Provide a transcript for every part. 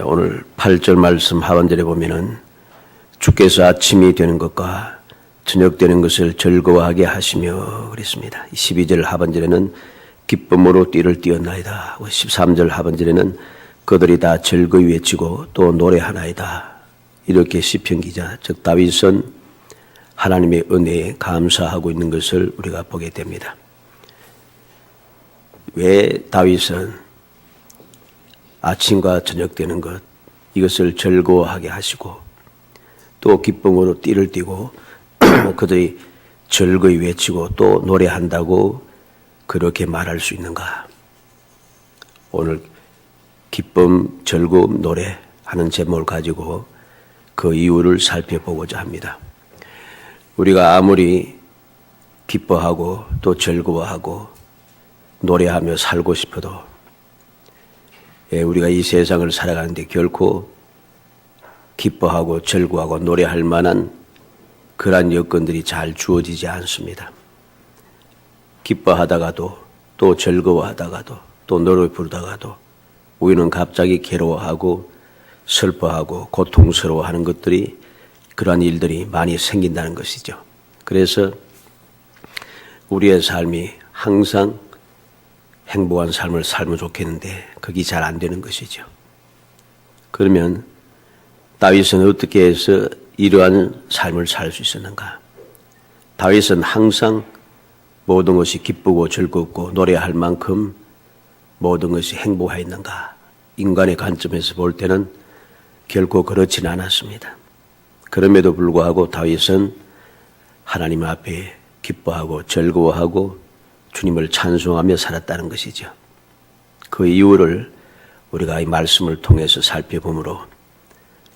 오늘 8절 말씀 하반절에 보면은 주께서 아침이 되는 것과 저녁 되는 것을 즐거워하게 하시며 그랬습니다. 12절 하반절에는 기쁨으로 띠를 띄었나이다. 13절 하반절에는 그들이 다 즐거이 외치고 또 노래하나이다. 이렇게 시편 기자 즉 다윗은 하나님의 은혜에 감사하고 있는 것을 우리가 보게 됩니다. 왜 다윗은 아침과 저녁 되는 것 이것을 즐거워하게 하시고 또 기쁨으로 띠를 띠고 그들이 즐거이 외치고 또 노래한다고 그렇게 말할 수 있는가? 오늘 기쁨, 즐거움, 노래 하는 제목을 가지고 그 이유를 살펴보고자 합니다. 우리가 아무리 기뻐하고 또 즐거워하고 노래하며 살고 싶어도 우리가 이 세상을 살아가는데 결코 기뻐하고 즐거워하고 노래할 만한 그러한 여건들이 잘 주어지지 않습니다. 기뻐하다가도 또 즐거워하다가도 또 노래 부르다가도 우리는 갑자기 괴로워하고 슬퍼하고 고통스러워하는 것들이 그러한 일들이 많이 생긴다는 것이죠. 그래서 우리의 삶이 항상 행복한 삶을 살면 좋겠는데 그게 잘 안 되는 것이죠. 그러면 다윗은 어떻게 해서 이러한 삶을 살 수 있었는가? 다윗은 항상 모든 것이 기쁘고 즐겁고 노래할 만큼 모든 것이 행복하였는가? 인간의 관점에서 볼 때는 결코 그렇지는 않았습니다. 그럼에도 불구하고 다윗은 하나님 앞에 기뻐하고 즐거워하고 주님을 찬송하며 살았다는 것이죠. 그 이유를 우리가 이 말씀을 통해서 살펴보므로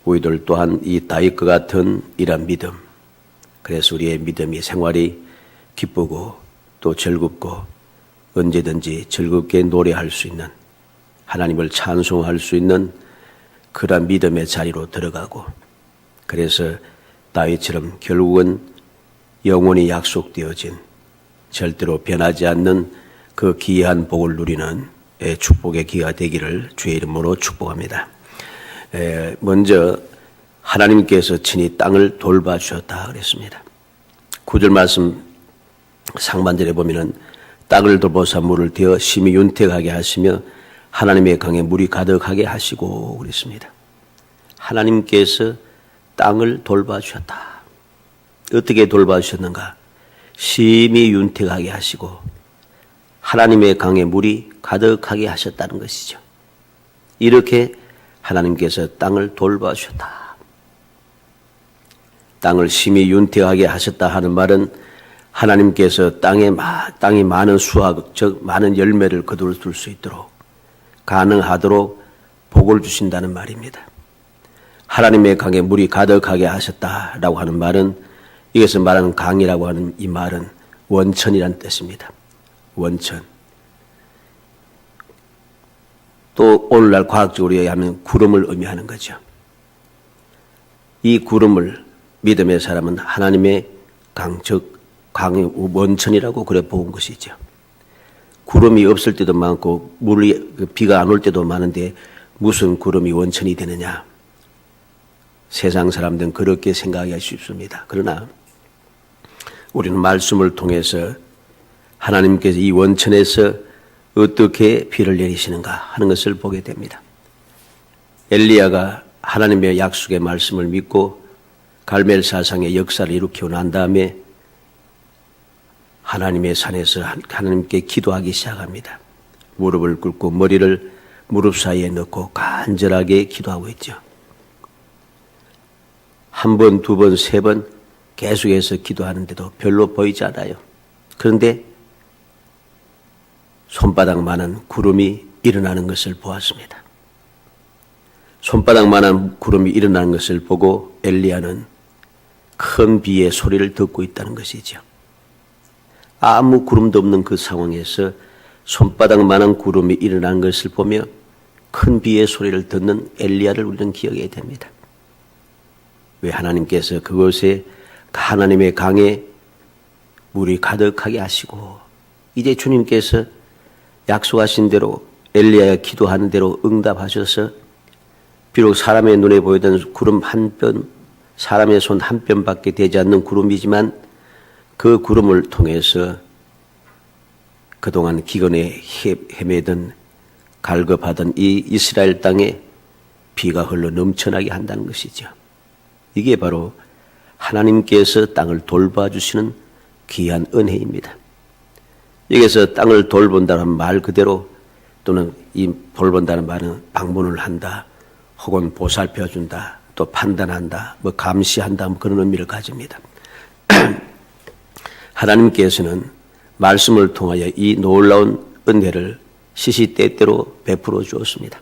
우리들 또한 이 다윗과 같은 이런 믿음, 그래서 우리의 믿음이 생활이 기쁘고 또 즐겁고 언제든지 즐겁게 노래할 수 있는 하나님을 찬송할 수 있는 그런 믿음의 자리로 들어가고 그래서 다윗처럼 결국은 영원히 약속되어진 절대로 변하지 않는 그 귀한 복을 누리는 축복의 기회가 되기를 주의 이름으로 축복합니다. 먼저 하나님께서 친히 땅을 돌봐주셨다 그랬습니다. 9절 말씀 상반절에 보면은 땅을 돌보사 물을 떼어 심히 윤택하게 하시며 하나님의 강에 물이 가득하게 하시고 그랬습니다. 하나님께서 땅을 돌봐주셨다. 어떻게 돌봐주셨는가? 심히 윤택하게 하시고 하나님의 강에 물이 가득하게 하셨다는 것이죠. 이렇게 하나님께서 땅을 돌봐주셨다. 땅을 심히 윤택하게 하셨다 하는 말은 하나님께서 땅이 많은 수확, 즉 많은 열매를 거둘 수 있도록 가능하도록 복을 주신다는 말입니다. 하나님의 강에 물이 가득하게 하셨다라고 하는 말은 이것을 말하는 강이라고 하는 이 말은 원천이라는 뜻입니다. 원천. 또 오늘날 과학적으로 얘기하면 구름을 의미하는 거죠. 이 구름을 믿음의 사람은 하나님의 강, 즉 강의 원천이라고 그래 본 것이죠. 구름이 없을 때도 많고 비가 안 올 때도 많은데 무슨 구름이 원천이 되느냐? 세상 사람들은 그렇게 생각하기 쉽습니다. 그러나 우리는 말씀을 통해서 하나님께서 이 원천에서 어떻게 비를 내리시는가 하는 것을 보게 됩니다. 엘리야가 하나님의 약속의 말씀을 믿고 갈멜사상의 역사를 일으키고 난 다음에 하나님의 산에서 하나님께 기도하기 시작합니다. 무릎을 꿇고 머리를 무릎 사이에 넣고 간절하게 기도하고 있죠. 한 번, 두 번, 세 번 계속해서 기도하는데도 별로 보이지 않아요. 그런데 손바닥만한 구름이 일어나는 것을 보았습니다. 손바닥만한 구름이 일어나는 것을 보고 엘리야는 큰 비의 소리를 듣고 있다는 것이죠. 아무 구름도 없는 그 상황에서 손바닥만한 구름이 일어난 것을 보며 큰 비의 소리를 듣는 엘리야를 우리는 기억해야 됩니다. 왜 하나님께서 그곳에 하나님의 강에 물이 가득하게 하시고 이제 주님께서 약속하신 대로 엘리야가 기도하는 대로 응답하셔서 비록 사람의 눈에 보이던 구름 한 뼘, 사람의 손 한 뼘밖에 되지 않는 구름이지만 그 구름을 통해서 그동안 기근에 헤매던 갈급하던 이 이스라엘 땅에 비가 흘러 넘쳐나게 한다는 것이죠. 이게 바로 하나님께서 땅을 돌봐주시는 귀한 은혜입니다. 여기서 땅을 돌본다는 말 그대로 또는 이 돌본다는 말은 방문을 한다, 혹은 보살펴준다, 또 판단한다, 뭐 감시한다, 뭐 그런 의미를 가집니다. 하나님께서는 말씀을 통하여 이 놀라운 은혜를 시시때때로 베풀어 주었습니다.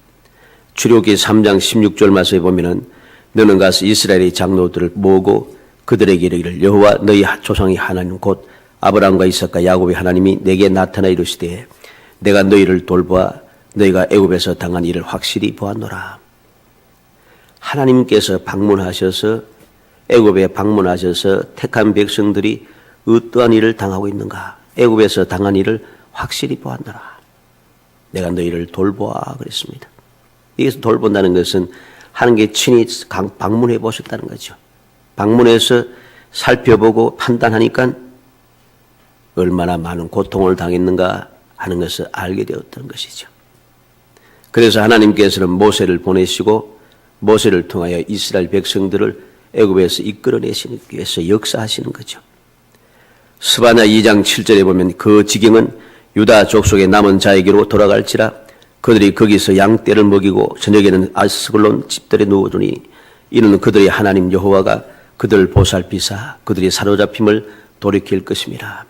출애굽기 3장 16절 말씀에 보면은 너는 가서 이스라엘의 장로들을 모으고 그들에게 이르기를 여호와 너희 조상의 하나님 곧 아브라함과 이삭과 야곱의 하나님이 내게 나타나 이르시되 내가 너희를 돌보아 너희가 애굽에서 당한 일을 확실히 보았노라. 하나님께서 방문하셔서 애굽에 방문하셔서 택한 백성들이 어떠한 일을 당하고 있는가, 애굽에서 당한 일을 확실히 보았노라. 내가 너희를 돌보아 그랬습니다. 여기서 돌본다는 것은 하나님께 친히 방문해 보셨다는 거죠. 방문해서 살펴보고 판단하니까 얼마나 많은 고통을 당했는가 하는 것을 알게 되었던 것이죠. 그래서 하나님께서는 모세를 보내시고 모세를 통하여 이스라엘 백성들을 애굽에서 이끌어내시기 위해서 역사하시는 거죠. 스바냐 2장 7절에 보면 그 지경은 유다 족속의 남은 자에게로 돌아갈지라 그들이 거기서 양떼를 먹이고 저녁에는 아스글론 집들에 누우더니 이는 그들의 하나님 여호와가 그들을 보살피사 그들이 사로잡힘을 돌이킬 것임이라.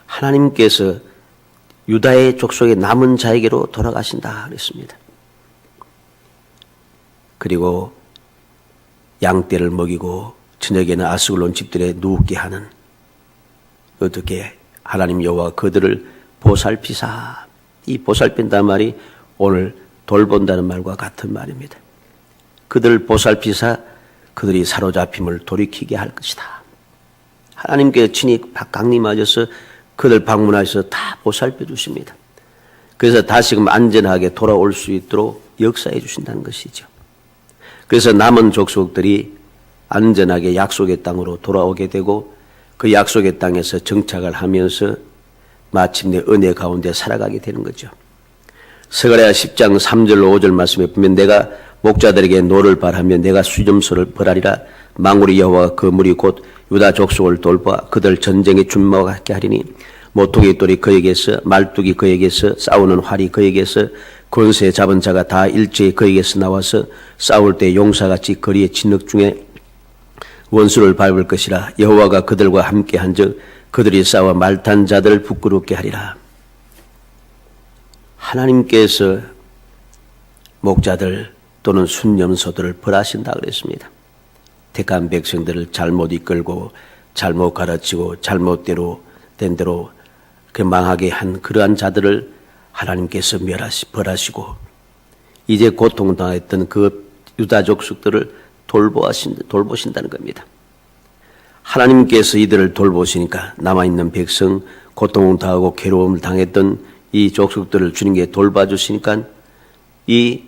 하나님께서 유다의 족속의 남은 자에게로 돌아가신다 그랬습니다. 그리고 양떼를 먹이고 저녁에는 아스글론 집들에 누우게 하는, 어떻게 하나님 여호와가 그들을 보살피사, 이 보살핀다는 말이 오늘 돌본다는 말과 같은 말입니다. 그들을 보살피사 그들이 사로잡힘을 돌이키게 할 것이다. 하나님께서 친히 강림하셔서 그들 방문하셔서 다 보살펴 주십니다. 그래서 다시금 안전하게 돌아올 수 있도록 역사해 주신다는 것이죠. 그래서 남은 족속들이 안전하게 약속의 땅으로 돌아오게 되고 그 약속의 땅에서 정착을 하면서 마침내 은혜 가운데 살아가게 되는 거죠. 스가랴 10장 3절로 5절 말씀에 보면 내가 목자들에게 노를 발하며 내가 수점소를 벌하리라. 망우리 여호와가 그 무리 곧 유다 족속을 돌보아 그들 전쟁에 준마와 같게 하리니 모퉁이 돌이 그에게서 말뚝이 그에게서 싸우는 활이 그에게서 권세 잡은 자가 다 일제히 그에게서 나와서 싸울 때 용사같이 거리의 진흙 중에 원수를 밟을 것이라. 여호와가 그들과 함께 한즉 그들이 싸워 말탄 자들을 부끄럽게 하리라. 하나님께서 목자들 또는 순념소들을 벌하신다 그랬습니다. 택한 백성들을 잘못 이끌고 잘못 가르치고 잘못대로 된 대로 그 망하게 한 그러한 자들을 하나님께서 벌하시고 이제 고통당했던 그 유다 족속들을 돌보신다는 겁니다. 하나님께서 이들을 돌보시니까 남아있는 백성, 고통을 당하고 괴로움을 당했던 이 족속들을 주님께 돌봐주시니까 이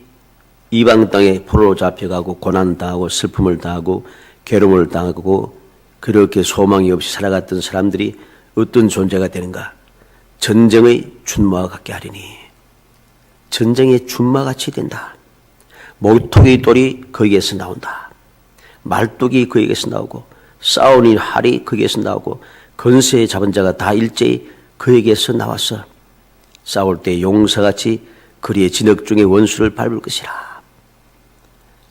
이방 땅에 포로로 잡혀가고 고난당하고 슬픔을 당하고 괴로움을 당하고 그렇게 소망이 없이 살아갔던 사람들이 어떤 존재가 되는가? 전쟁의 준마와 같게 하리니, 전쟁의 준마같이 된다. 모퉁이 돌이 거기에서 나온다. 말뚝이 거기에서 나오고 싸우니 활이 거기에서 나오고 건세에 잡은 자가 다 일제히 그에게서 나와서 싸울 때 용사같이 그리의 진흙 중에 원수를 밟을 것이라.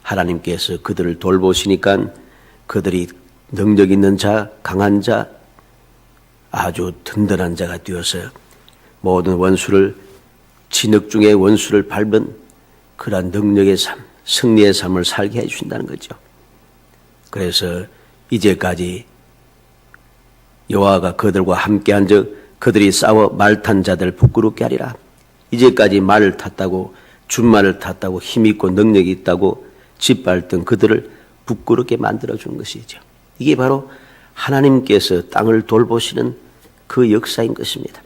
하나님께서 그들을 돌보시니까 그들이 능력 있는 자, 강한 자, 아주 든든한 자가 되어서 모든 원수를, 진흙 중에 원수를 밟은 그러한 능력의 삶, 승리의 삶을 살게 해주신다는 거죠. 그래서 이제까지 여호와가 그들과 함께한 즉 그들이 싸워 말탄 자들을 부끄럽게 하리라. 이제까지 말을 탔다고, 준말을 탔다고, 힘있고 능력이 있다고 짓밟던 그들을 부끄럽게 만들어주는 것이죠. 이게 바로 하나님께서 땅을 돌보시는 그 역사인 것입니다.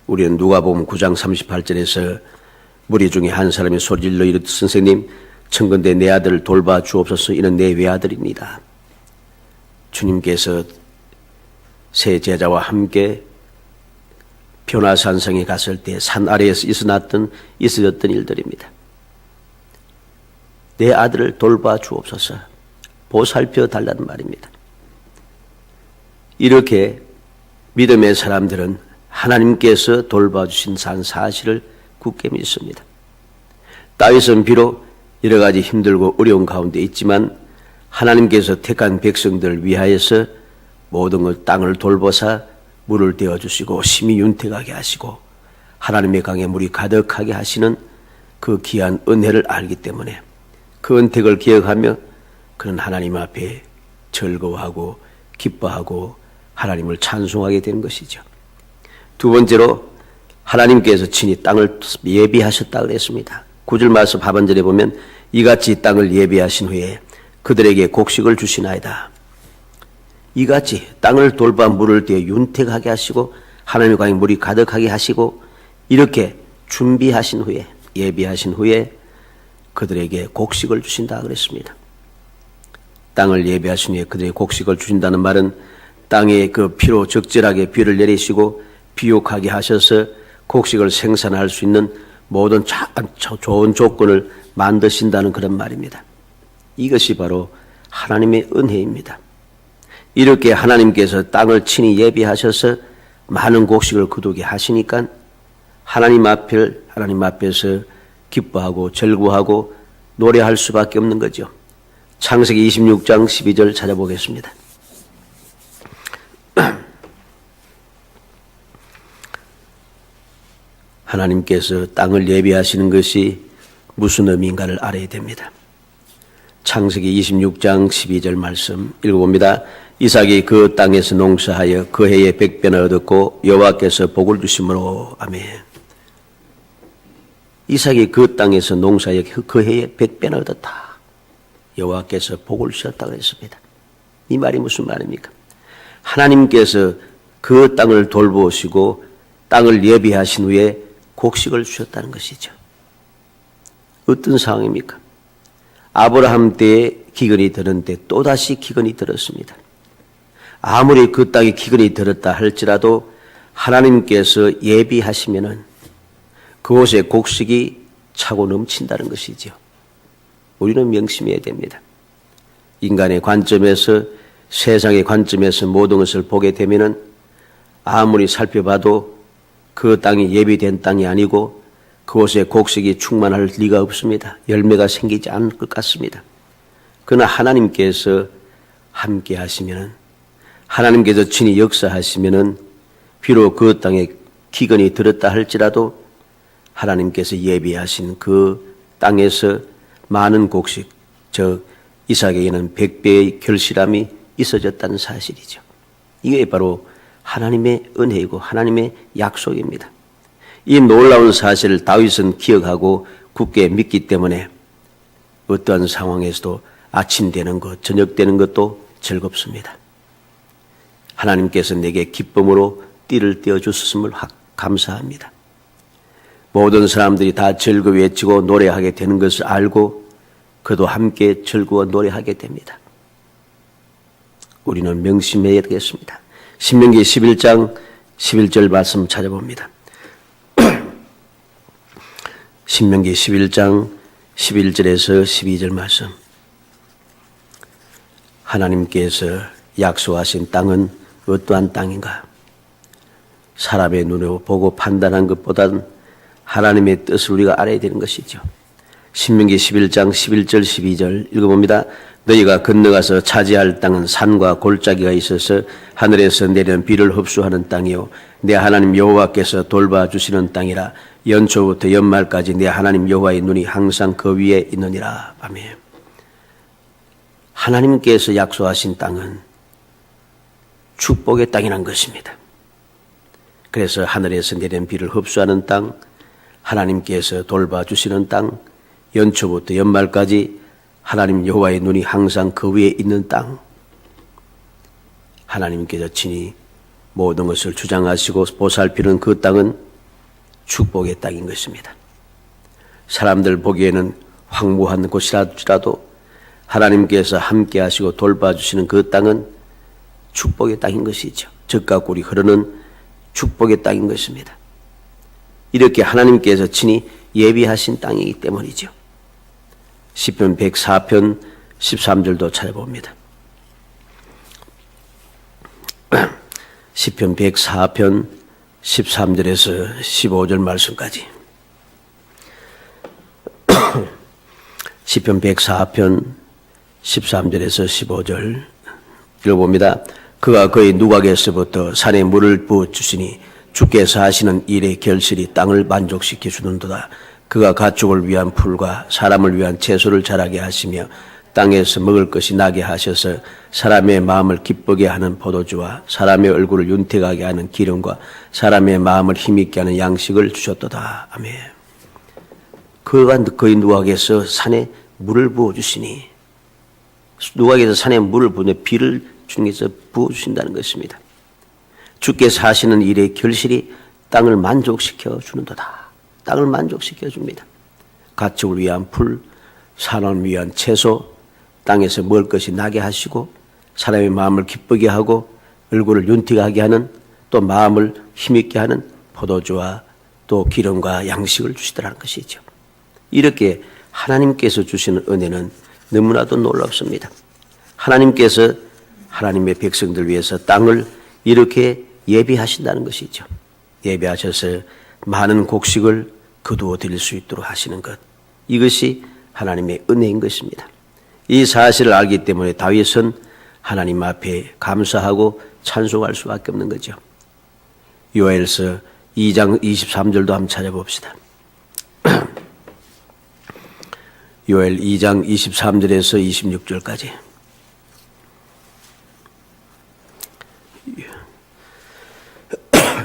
우리는 누가복음 9장 38절에서 무리 중에 한 사람이 소리질러 이르되 선생님 청컨대 내 아들을 돌봐 주옵소서. 이는 내 외아들입니다. 주님께서 세 제자와 함께 변화산성에 갔을 때 산 아래에서 있어졌던 일들입니다. 내 아들을 돌봐 주옵소서. 보살펴 달라는 말입니다. 이렇게 믿음의 사람들은 하나님께서 돌봐주신 사실을 굳게 믿습니다. 다윗은 비록 여러 가지 힘들고 어려운 가운데 있지만 하나님께서 택한 백성들을 위하여서 모든 것 땅을 돌보사 물을 떼어주시고 심히 윤택하게 하시고 하나님의 강에 물이 가득하게 하시는 그 귀한 은혜를 알기 때문에 그 은택을 기억하며 그는 하나님 앞에 즐거워하고 기뻐하고 하나님을 찬송하게 되는 것이죠. 두 번째로 하나님께서 친히 땅을 예비하셨다 그랬습니다. 9절 말씀 하반절에 보면 이같이 땅을 예비하신 후에 그들에게 곡식을 주시나이다. 이같이 땅을 돌봐 물을 떼어 윤택하게 하시고 하나님의 강에 물이 가득하게 하시고 이렇게 준비하신 후에 예비하신 후에 그들에게 곡식을 주신다 그랬습니다. 땅을 예비하신 후에 그들에게 곡식을 주신다는 말은 땅에 그 비로 적절하게 비를 내리시고 비옥하게 하셔서 곡식을 생산할 수 있는 모든 좋은 조건을 만드신다는 그런 말입니다. 이것이 바로 하나님의 은혜입니다. 이렇게 하나님께서 땅을 친히 예비하셔서 많은 곡식을 거두게 하시니까 하나님 앞에서 기뻐하고 즐거워하고 노래할 수밖에 없는 거죠. 창세기 26장 12절 찾아보겠습니다. 하나님께서 땅을 예비하시는 것이 무슨 의미인가를 알아야 됩니다. 창세기 26장 12절 말씀 읽어봅니다. 이삭이 그 땅에서 농사하여 그 해에 100배나 얻었고 여호와께서 복을 주심으로. 아멘. 이삭이 그 땅에서 농사하여 그 해에 100배나 얻었다. 여호와께서 복을 주셨다 그랬습니다. 이 말이 무슨 말입니까? 하나님께서 그 땅을 돌보시고 땅을 예비하신 후에 곡식을 주셨다는 것이죠. 어떤 상황입니까? 아브라함 때에 기근이 들었는데 또다시 기근이 들었습니다. 아무리 그 땅에 기근이 들었다 할지라도 하나님께서 예비하시면은 그곳에 곡식이 차고 넘친다는 것이죠. 우리는 명심해야 됩니다. 인간의 관점에서 세상의 관점에서 모든 것을 보게 되면은 아무리 살펴봐도 그 땅이 예비된 땅이 아니고 그곳에 곡식이 충만할 리가 없습니다. 열매가 생기지 않을 것 같습니다. 그러나 하나님께서 함께 하시면은 하나님께서 친히 역사하시면은 비록 그 땅에 기근이 들었다 할지라도 하나님께서 예비하신 그 땅에서 많은 곡식, 즉 이삭에게는 100배의 결실함이 있어졌다는 사실이죠. 이게 바로 하나님의 은혜이고 하나님의 약속입니다. 이 놀라운 사실을 다윗은 기억하고 굳게 믿기 때문에 어떠한 상황에서도 아침 되는 것, 저녁 되는 것도 즐겁습니다. 하나님께서 내게 기쁨으로 띠를 떼어주셨음을 감사합니다. 모든 사람들이 다 즐거워 외치고 노래하게 되는 것을 알고 그도 함께 즐거워 노래하게 됩니다. 우리는 명심해야 되겠습니다. 신명기 11장 11절 말씀 찾아봅니다. 신명기 11장 11절에서 12절 말씀. 하나님께서 약속하신 땅은 어떠한 땅인가? 사람의 눈으로 보고 판단한 것보다는 하나님의 뜻을 우리가 알아야 되는 것이죠. 신명기 11장 11절 12절 읽어봅니다. 너희가 건너가서 차지할 땅은 산과 골짜기가 있어서 하늘에서 내리는 비를 흡수하는 땅이요 내 하나님 여호와께서 돌봐주시는 땅이라. 연초부터 연말까지 내 하나님 여호와의 눈이 항상 그 위에 있느니라. 아멘. 하나님께서 약속하신 땅은 축복의 땅이란 것입니다. 그래서 하늘에서 내리는 비를 흡수하는 땅, 하나님께서 돌봐주시는 땅, 연초부터 연말까지 하나님 여호와의 눈이 항상 그 위에 있는 땅, 하나님께서 친히 모든 것을 주장하시고 보살피는 그 땅은 축복의 땅인 것입니다. 사람들 보기에는 황무한 곳이라도 하나님께서 함께 하시고 돌봐주시는 그 땅은 축복의 땅인 것이죠. 젖과 꿀이 흐르는 축복의 땅인 것입니다. 이렇게 하나님께서 친히 예비하신 땅이기 때문이죠. 시편 104편 13절도 찾아봅니다. 시편 104편 13절에서 15절 말씀까지. 시편 104편 13절에서 15절 읽어봅니다. 그가 그의 누각에서부터 산에 물을 부어주시니 주께서 하시는 일의 결실이 땅을 만족시켜 주는도다. 그가 가축을 위한 풀과 사람을 위한 채소를 자라게 하시며 땅에서 먹을 것이 나게 하셔서 사람의 마음을 기쁘게 하는 포도주와 사람의 얼굴을 윤택하게 하는 기름과 사람의 마음을 힘있게 하는 양식을 주셨도다. 아멘. 그가 그의 누각에서 산에 물을 부어주시니, 누각에서 산에 물을 부으면 비를 주님께서 부어주신다는 것입니다. 주께서 하시는 일의 결실이 땅을 만족시켜 주는도다. 땅을 만족시켜 줍니다. 가축을 위한 풀, 사람을 위한 채소, 땅에서 먹을 것이 나게 하시고 사람의 마음을 기쁘게 하고 얼굴을 윤택하게 하는, 또 마음을 힘있게 하는 포도주와 또 기름과 양식을 주시더라는 것이죠. 이렇게 하나님께서 주시는 은혜는 너무나도 놀랍습니다. 하나님께서 하나님의 백성들 위해서 땅을 이렇게 예비하신다는 것이죠. 예비하셔서 많은 곡식을 거두어 드릴 수 있도록 하시는 것, 이것이 하나님의 은혜인 것입니다. 이 사실을 알기 때문에 다윗은 하나님 앞에 감사하고 찬송할 수밖에 없는 거죠. 요엘서 2장 23절도 한번 찾아봅시다. 요엘 2장 23절에서 26절까지.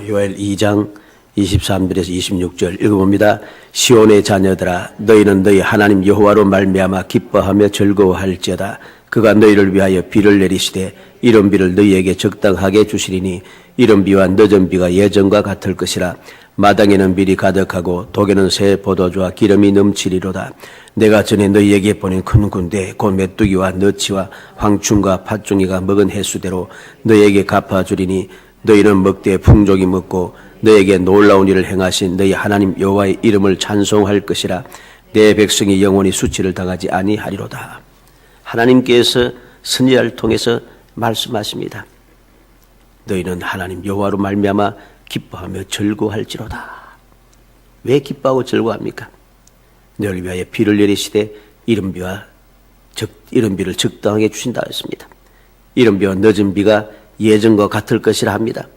요엘 2장 23절에서 26절 읽어봅니다. 시온의 자녀들아, 너희는 너희 하나님 여호와로 말미암아 기뻐하며 즐거워할지어다. 그가 너희를 위하여 비를 내리시되 이른 비를 너희에게 적당하게 주시리니 이른 비와 늦은 비가 예전과 같을 것이라. 마당에는 밀이 가득하고 독에는 새 포도주와 기름이 넘치리로다. 내가 전에 너희에게 보낸 큰 군대 곧 메뚜기와 너치와 황충과 팥종이가 먹은 횟수대로 너희에게 갚아주리니 너희는 먹되 풍족이 먹고 너에게 놀라운 일을 행하신 너희 하나님 여호와의 이름을 찬송할 것이라. 내 백성이 영원히 수치를 당하지 아니하리로다. 하나님께서 선지자를 통해서 말씀하십니다. 너희는 하나님 여호와로 말미암아 기뻐하며 즐거워할지로다. 왜 기뻐하고 즐거워합니까? 너희를 위하여 비를 내리시되 이른 비를 적당하게 주신다 했습니다. 이른 비와 늦은 비가 예전과 같을 것이라 합니다.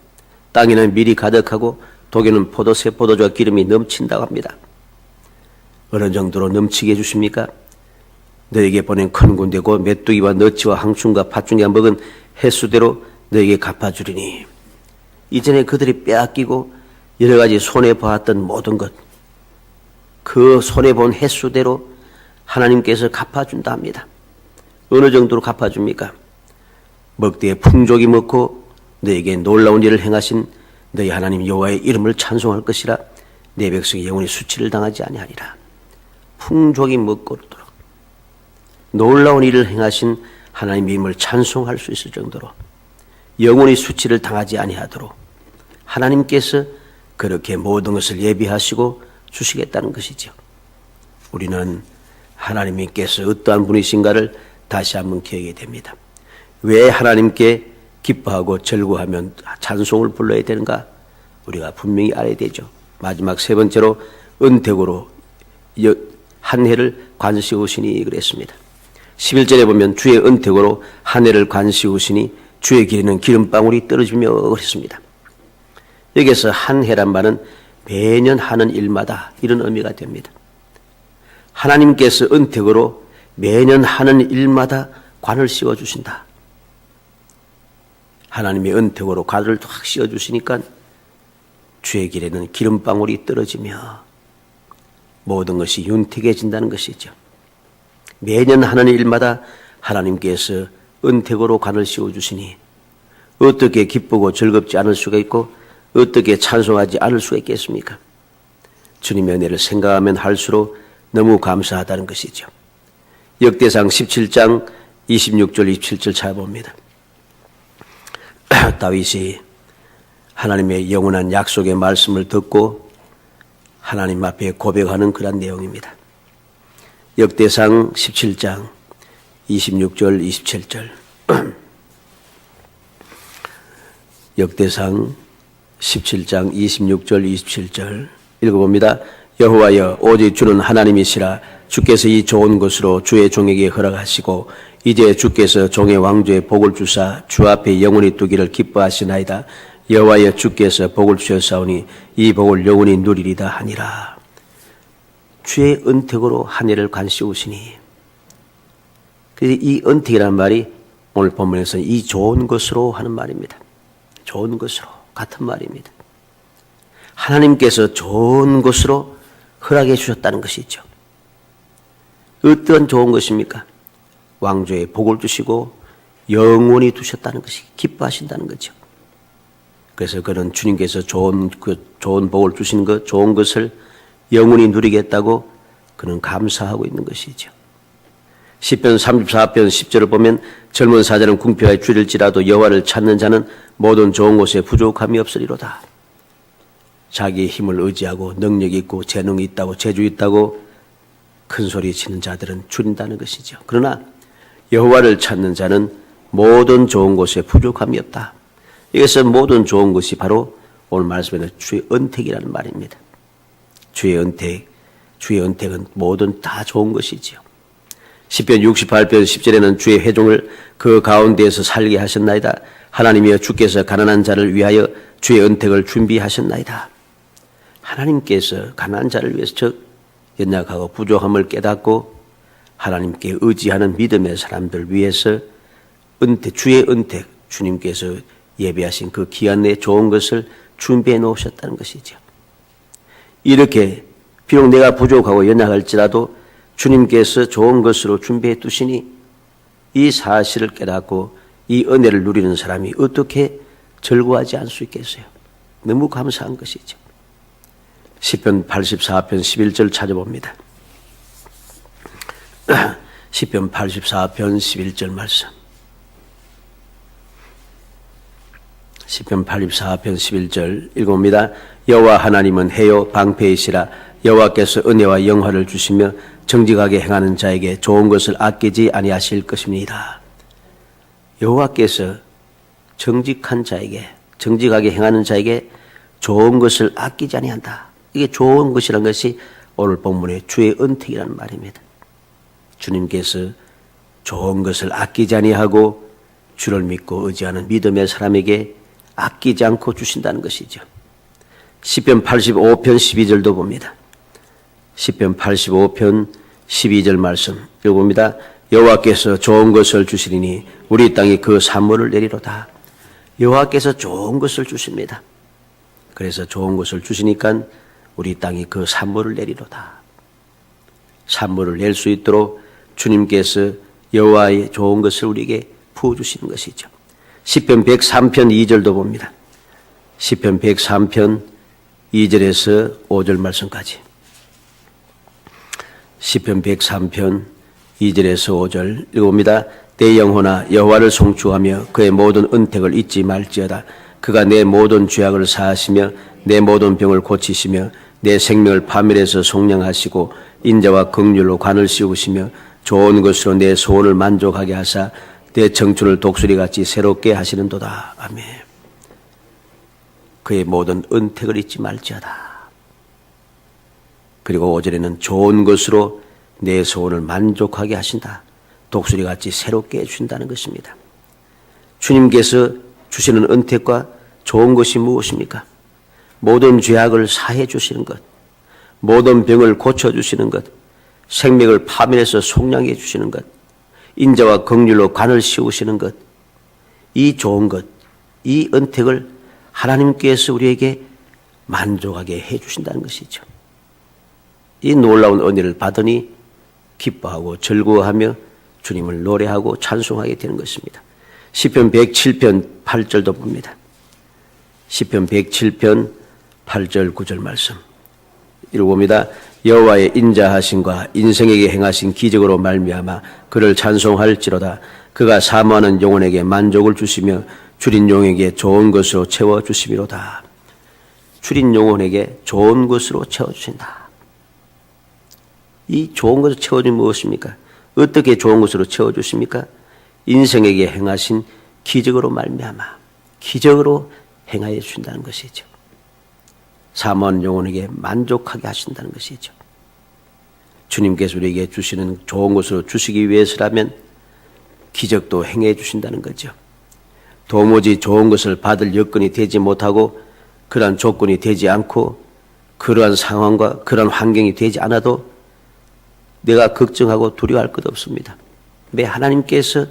땅에는 밀이 가득하고 독에는 새 포도주와 기름이 넘친다고 합니다. 어느 정도로 넘치게 해주십니까? 너에게 보낸 큰 군대고 메뚜기와 너치와 항충과 팥중이가 먹은 횟수대로 너에게 갚아주리니. 이전에 그들이 빼앗기고 여러 가지 손해보았던 모든 것, 그 손해본 횟수대로 하나님께서 갚아준다 합니다. 어느 정도로 갚아줍니까? 먹되 풍족이 먹고 너에게 놀라운 일을 행하신 너희 하나님 여호와의 이름을 찬송할 것이라. 내 백성이 영원히 수치를 당하지 아니하리라. 풍족이 먹고도록 놀라운 일을 행하신 하나님의 이름을 찬송할 수 있을 정도로 영원히 수치를 당하지 아니하도록 하나님께서 그렇게 모든 것을 예비하시고 주시겠다는 것이죠. 우리는 하나님께서 어떠한 분이신가를 다시 한번 기억해야 됩니다. 왜 하나님께 기뻐하고 즐거워하면 찬송을 불러야 되는가? 우리가 분명히 알아야 되죠. 마지막 세 번째로 은택으로 한 해를 관시우시니 그랬습니다. 11절에 보면 주의 은택으로 한 해를 관시우시니 주의 길에는 기름방울이 떨어지며 그랬습니다. 여기서 한 해란 말은 매년 하는 일마다 이런 의미가 됩니다. 하나님께서 은택으로 매년 하는 일마다 관을 씌워주신다. 하나님의 은택으로 관을 확 씌워주시니까 주의 길에는 기름방울이 떨어지며 모든 것이 윤택해진다는 것이죠. 매년 하는 일마다 하나님께서 은택으로 관을 씌워주시니 어떻게 기쁘고 즐겁지 않을 수가 있고 어떻게 찬송하지 않을 수가 있겠습니까? 주님의 은혜를 생각하면 할수록 너무 감사하다는 것이죠. 역대상 17장 26절 27절 찾아봅니다. 다윗이 하나님의 영원한 약속의 말씀을 듣고 하나님 앞에 고백하는 그런 내용입니다. 역대상 17장 26절 27절 역대상 17장 26절 27절 읽어봅니다. 여호와여 오직 주는 하나님이시라. 주께서 이 좋은 것으로 주의 종에게 허락하시고 이제 주께서 종의 왕조에 복을 주사 주 앞에 영원히 두기를 기뻐하시나이다. 여호와여 주께서 복을 주셨사오니 이 복을 영원히 누리리다 하니라. 주의 은택으로 한 해를 간씌우시니, 그래서 이 은택이라는 말이 오늘 본문에서 이 좋은 것으로 하는 말입니다. 좋은 것으로 같은 말입니다. 하나님께서 좋은 것으로 허락해 주셨다는 것이죠. 어떤 좋은 것입니까? 왕조에 복을 주시고 영원히 두셨다는 것이 기뻐하신다는 거죠. 그래서 그는 주님께서 좋은 복을 주신 것, 좋은 것을 영원히 누리겠다고 그는 감사하고 있는 것이죠. 시편 34편 10절을 보면 젊은 사자는 궁핍하여 줄일지라도 여호와를 찾는 자는 모든 좋은 곳에 부족함이 없으리로다. 자기의 힘을 의지하고 능력이 있고 재능이 있다고 재주 있다고 큰 소리 치는 자들은 줄인다는 것이죠. 그러나 여호와를 찾는 자는 모든 좋은 곳에 부족함이 없다. 이것은 모든 좋은 것이 바로 오늘 말씀에는 주의 은택이라는 말입니다. 주의 은택은 모든 다 좋은 것이지요. 시편 68편 10절에는 주의 회중을 그 가운데에서 살게 하셨나이다. 하나님이여 주께서 가난한 자를 위하여 주의 은택을 준비하셨나이다. 하나님께서 가난한 자를 위해서, 즉 연약하고 부족함을 깨닫고 하나님께 의지하는 믿음의 사람들 위해서 주의 은택, 주님께서 예배하신 그 귀한 내 좋은 것을 준비해 놓으셨다는 것이죠. 이렇게 비록 내가 부족하고 연약할지라도 주님께서 좋은 것으로 준비해 두시니 이 사실을 깨닫고 이 은혜를 누리는 사람이 어떻게 즐거워하지 않을 수 있겠어요? 너무 감사한 것이죠. 시편 84편 11절 찾아봅니다. 시편 84편 11절 말씀. 시편 84편 11절 읽어봅니다. 여호와 하나님은 해요 방패이시라. 여호와께서 은혜와 영화를 주시며 정직하게 행하는 자에게 좋은 것을 아끼지 아니하실 것입니다. 여호와께서 정직하게 행하는 자에게 좋은 것을 아끼지 아니한다. 이게 좋은 것이라는 것이 오늘 본문의 주의 은택이라는 말입니다. 주님께서 좋은 것을 아끼지 아니하고 주를 믿고 의지하는 믿음의 사람에게 아끼지 않고 주신다는 것이죠. 시편 85편 12절도 봅니다. 시편 85편 12절 말씀 읽어봅니다. 여호와께서 좋은 것을 주시리니 우리 땅에 그 산물을 내리로다. 여호와께서 좋은 것을 주십니다. 그래서 좋은 것을 주시니까 우리 땅에 그 산물을 내리로다. 산물을 낼 수 있도록 주님께서 여호와의 좋은 것을 우리에게 부어주시는 것이죠. 시편 103편 2절도 봅니다. 시편 103편 2절에서 5절 말씀까지. 시편 103편 2절에서 5절 읽어봅니다. 내 영혼아 여호와를 송축하며 그의 모든 은택을 잊지 말지어다. 그가 내 모든 죄악을 사하시며 내 모든 병을 고치시며 내 생명을 파멸해서 속량하시고 인자와 긍휼로 관을 씌우시며 좋은 것으로 내 소원을 만족하게 하사 내 청춘을 독수리같이 새롭게 하시는도다. 아멘. 그의 모든 은택을 잊지 말지어다. 그리고 5절에는 좋은 것으로 내 소원을 만족하게 하신다. 독수리같이 새롭게 해주신다는 것입니다. 주님께서 주시는 은택과 좋은 것이 무엇입니까? 모든 죄악을 사해 주시는 것, 모든 병을 고쳐주시는 것, 생명을 파멸해서 속량해 주시는 것, 인자와 긍휼로 관을 씌우시는 것, 이 좋은 것, 이 은택을 하나님께서 우리에게 만족하게 해 주신다는 것이죠. 이 놀라운 은혜를 받으니 기뻐하고 즐거워하며 주님을 노래하고 찬송하게 되는 것입니다. 시편 107편 8절도 봅니다. 시편 107편 8절 9절 말씀 읽어봅니다. 여호와의 인자하심과 인생에게 행하신 기적으로 말미암아 그를 찬송할지로다. 그가 사모하는 영혼에게 만족을 주시며 줄인 영혼에게 좋은 것으로 채워주심이로다. 줄인 영혼에게 좋은 것으로 채워주신다. 이 좋은 것을 채워주면 무엇입니까? 어떻게 좋은 것으로 채워주십니까? 인생에게 행하신 기적으로 말미암아 기적으로 행하여 주신다는 것이죠. 사모하는 영혼에게 만족하게 하신다는 것이죠. 주님께서 우리에게 주시는 좋은 것으로 주시기 위해서라면 기적도 행해 주신다는 거죠. 도무지 좋은 것을 받을 여건이 되지 못하고 그러한 조건이 되지 않고 그러한 상황과 그러한 환경이 되지 않아도 내가 걱정하고 두려워할 것 없습니다. 왜? 하나님께서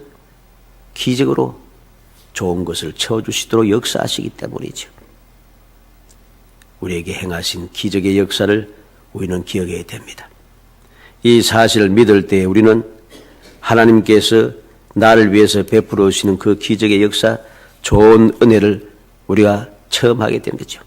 기적으로 좋은 것을 채워주시도록 역사하시기 때문이죠. 우리에게 행하신 기적의 역사를 우리는 기억해야 됩니다. 이 사실을 믿을 때 우리는 하나님께서 나를 위해서 베풀어 주시는 그 기적의 역사, 좋은 은혜를 우리가 체험하게 된 거죠.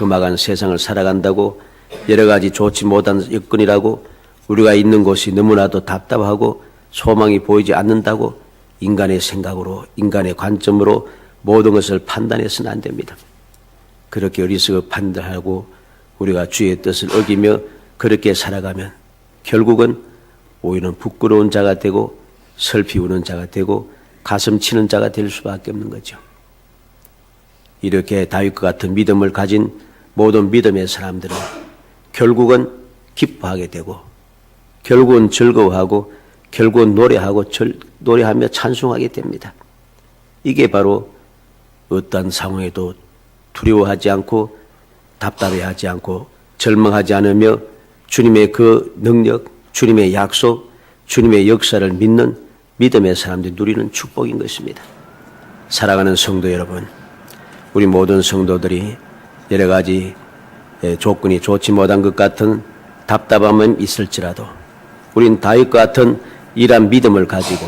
험악한 세상을 살아간다고 여러 가지 좋지 못한 여건이라고 우리가 있는 곳이 너무나도 답답하고 소망이 보이지 않는다고 인간의 생각으로, 인간의 관점으로 모든 것을 판단해서는 안 됩니다. 그렇게 어리석어 판단하고 우리가 주의 뜻을 어기며 그렇게 살아가면 결국은 오히려 부끄러운 자가 되고 슬피 우는 자가 되고 가슴 치는 자가 될 수밖에 없는 거죠. 이렇게 다윗과 같은 믿음을 가진 모든 믿음의 사람들은 결국은 기뻐하게 되고 결국은 즐거워하고 결국은 노래하며 찬송하게 됩니다. 이게 바로 어떠한 상황에도 두려워하지 않고 답답해하지 않고 절망하지 않으며 주님의 그 능력, 주님의 약속, 주님의 역사를 믿는 믿음의 사람들이 누리는 축복인 것입니다. 사랑하는 성도 여러분, 우리 모든 성도들이 여러 가지 조건이 좋지 못한 것 같은 답답함은 있을지라도 우린 다윗과 같은 이러한 믿음을 가지고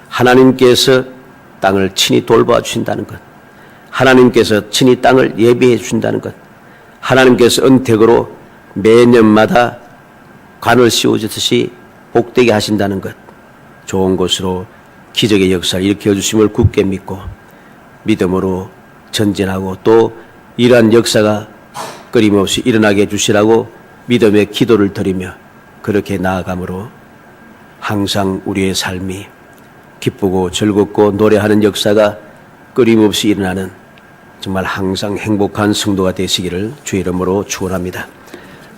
하나님께서 땅을 친히 돌봐 주신다는 것, 하나님께서 친히 땅을 예비해 주신다는 것, 하나님께서 은택으로 매년마다 관을 씌워주듯이 복되게 하신다는 것, 좋은 곳으로 기적의 역사를 일으켜 주심을 굳게 믿고 믿음으로 전진하고 또 이러한 역사가 끊임없이 일어나게 해주시라고 믿음의 기도를 드리며 그렇게 나아감으로 항상 우리의 삶이 기쁘고 즐겁고 노래하는 역사가 끊임없이 일어나는 정말 항상 행복한 성도가 되시기를 주의 이름으로 축원합니다.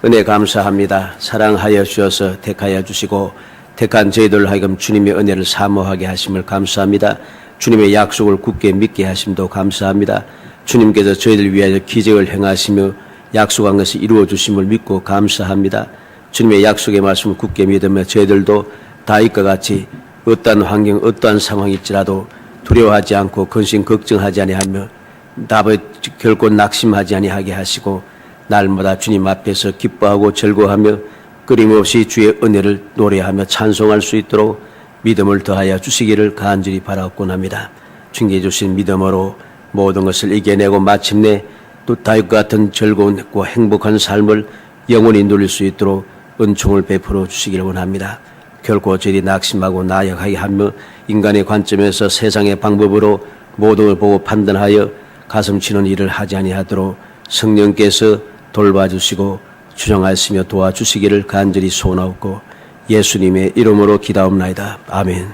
은혜 감사합니다. 사랑하여 주셔서 택하여 주시고 택한 저희들 하여금 주님의 은혜를 사모하게 하심을 감사합니다. 주님의 약속을 굳게 믿게 하심도 감사합니다. 주님께서 저희들 위하여 기적을 행하시며 약속한 것을 이루어 주심을 믿고 감사합니다. 주님의 약속의 말씀을 굳게 믿으며 저희들도 다윗과 같이 어떠한 환경, 어떠한 상황일지라도 두려워하지 않고 근심 걱정하지 아니하며 결코 낙심하지 아니하게 하시고 날마다 주님 앞에서 기뻐하고 즐거워하며 끊임없이 주의 은혜를 노래하며 찬송할 수 있도록 믿음을 더하여 주시기를 간절히 바라옵곤 합니다. 주님께 주신 믿음으로 모든 것을 이겨내고 마침내 또 다윗과 같은 즐거운 행복한 삶을 영원히 누릴 수 있도록 은총을 베풀어 주시기를 원합니다. 결코 저리 낙심하고 나약하게 하며 인간의 관점에서 세상의 방법으로 모든 걸 보고 판단하여 가슴 치는 일을 하지 아니하도록 성령께서 돌봐주시고 주정하시며 도와주시기를 간절히 소원하옵고 예수님의 이름으로 기도하옵나이다. 아멘.